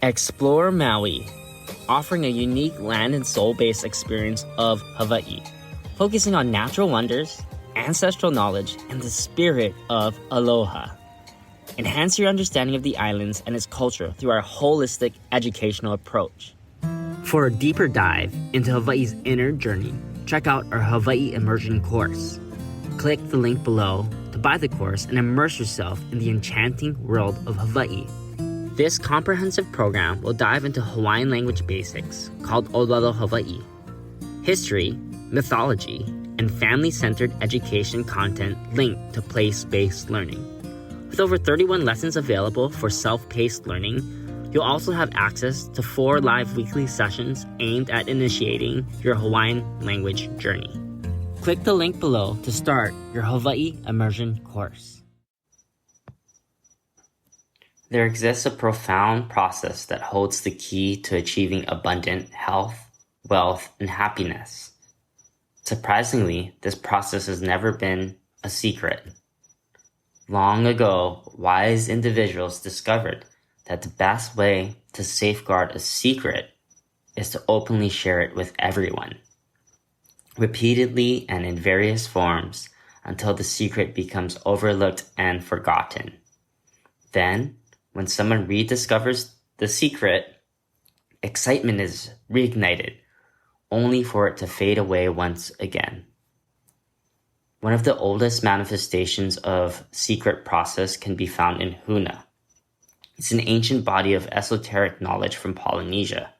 Explore Maui, offering a unique land and soul-based experience of Hawaii, focusing on natural wonders, ancestral knowledge, and the spirit of aloha. Enhance your understanding of the islands and its culture through our holistic educational approach. For a deeper dive into Hawaii's inner journey, check out our Hawaii Immersion course. Click the link below to buy the course and immerse yourself in the enchanting world of Hawaii. This comprehensive program will dive into Hawaiian language basics called Olelo Hawaii, history, mythology, and family-centered education content linked to place-based learning. With over 31 lessons available for self-paced learning, you'll also have access to 4 live weekly sessions aimed at initiating your Hawaiian language journey. Click the link below to start your Hawaii Immersion course. There exists a profound process that holds the key to achieving abundant health, wealth, and happiness. Surprisingly, this process has never been a secret. Long ago, wise individuals discovered that the best way to safeguard a secret is to openly share it with everyone, repeatedly and in various forms until the secret becomes overlooked and forgotten. Then, when someone rediscovers the secret, excitement is reignited, only for it to fade away once again. One of the oldest manifestations of secret process can be found in Huna. It's an ancient body of esoteric knowledge from Polynesia.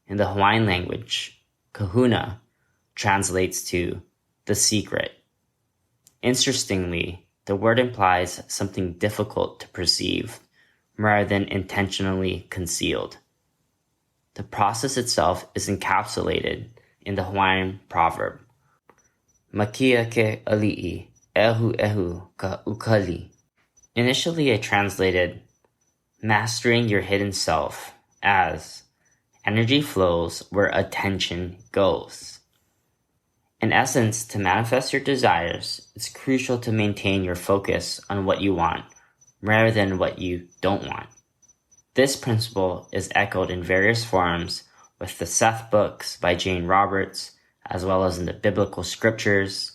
In the Hawaiian language, kahuna translates to the secret. Interestingly, the word implies something difficult to perceive, rather than intentionally concealed. The process itself is encapsulated in the Hawaiian proverb, Makia ke ali'i, ehu ehu ka ukali. Initially I translated, mastering your hidden self as energy flows where attention goes. In essence, to manifest your desires, it's crucial to maintain your focus on what you want rather than what you don't want. This principle is echoed in various forms with the Seth Books by Jane Roberts, as well as in the biblical scriptures,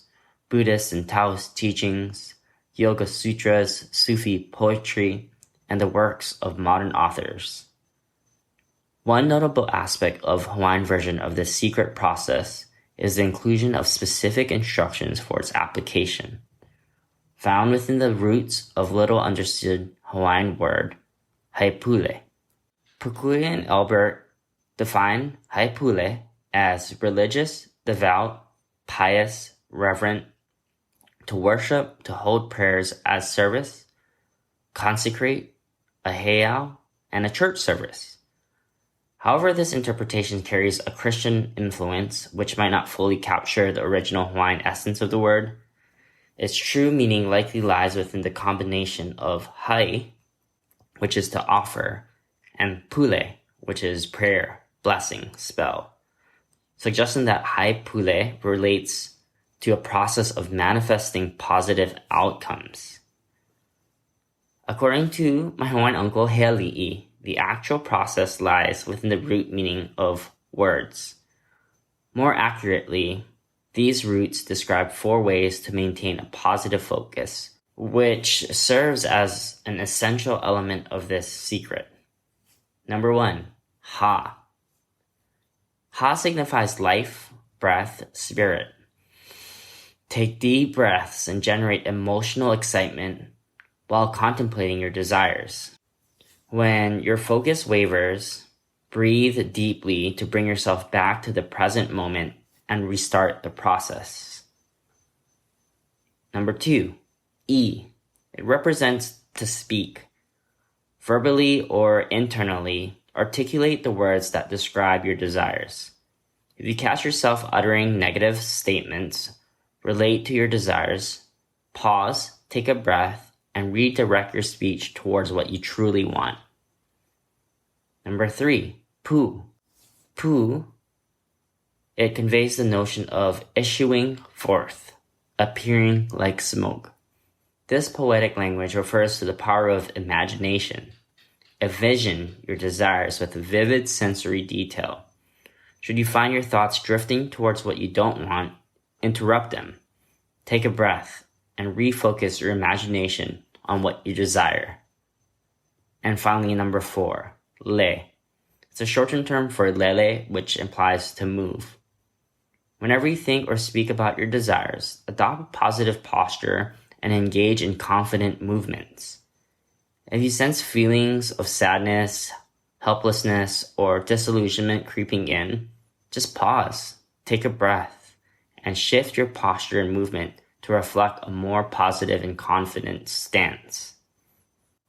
Buddhist and Taoist teachings, yoga sutras, Sufi poetry, and the works of modern authors. One notable aspect of Hawaiian version of this secret process is the inclusion of specific instructions for its application. Found within the roots of little understood Hawaiian word, Haipule. Pukui and Elbert define Haipule as religious, devout, pious, reverent, to worship, to hold prayers as service, consecrate, a heiau, and a church service. However, this interpretation carries a Christian influence which might not fully capture the original Hawaiian essence of the word. Its true meaning likely lies within the combination of hai, which is to offer, and pule, which is prayer, blessing, spell, suggesting that Haipule relates to a process of manifesting positive outcomes. According to my Hawaiian uncle Heali'i, the actual process lies within the root meaning of words. More accurately, these roots describe 4 ways to maintain a positive focus, which serves as an essential element of this secret. Number 1, ha. Ha signifies life, breath, spirit. Take deep breaths and generate emotional excitement while contemplating your desires. When your focus wavers, breathe deeply to bring yourself back to the present moment and restart the process. Number 2, E. It represents to speak. Verbally or internally, articulate the words that describe your desires. If you catch yourself uttering negative statements, relate to your desires, pause, take a breath, and redirect your speech towards what you truly want. Number 3, pu. Pu, it conveys the notion of issuing forth, appearing like smoke. This poetic language refers to the power of imagination. Envision your desires with vivid sensory detail. Should you find your thoughts drifting towards what you don't want, interrupt them. Take a breath and refocus your imagination on what you desire. And finally, number 4, le. It's a shortened term for lele, which implies to move. Whenever you think or speak about your desires, adopt a positive posture and engage in confident movements. If you sense feelings of sadness, helplessness, or disillusionment creeping in, just pause, take a breath, and shift your posture and movement to reflect a more positive and confident stance.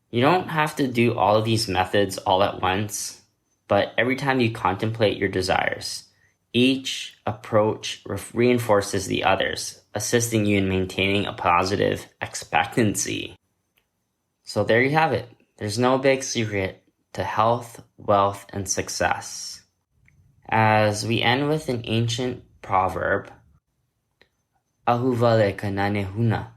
You don't have to do all of these methods all at once, but every time you contemplate your desires, each approach reinforces the others, assisting you in maintaining a positive expectancy. So there you have it. There's no big secret to health, wealth, and success. As we end with an ancient proverb, Ahu vale kanane huna.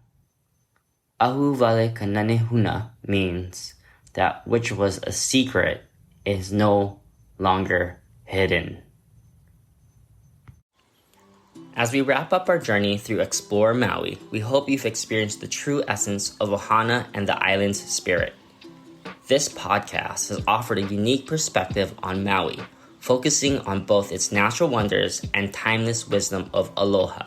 Ahu vale kanane huna means that which was a secret is no longer hidden. As we wrap up our journey through Explore Maui, we hope you've experienced the true essence of Ohana and the island's spirit. This podcast has offered a unique perspective on Maui, focusing on both its natural wonders and timeless wisdom of aloha.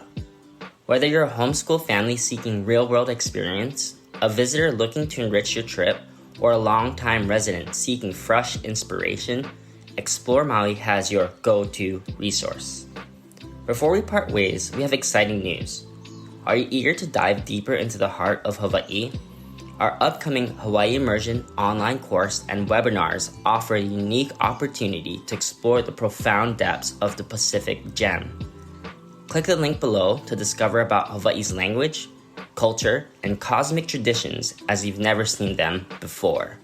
Whether you're a homeschool family seeking real-world experience, a visitor looking to enrich your trip, or a long-time resident seeking fresh inspiration, Explore Maui has your go-to resource. Before we part ways, we have exciting news. Are you eager to dive deeper into the heart of Hawaii? Our upcoming Hawaii Immersion online course and webinars offer a unique opportunity to explore the profound depths of the Pacific Gem. Click the link below to discover about Hawaii's language, culture, and cosmic traditions as you've never seen them before.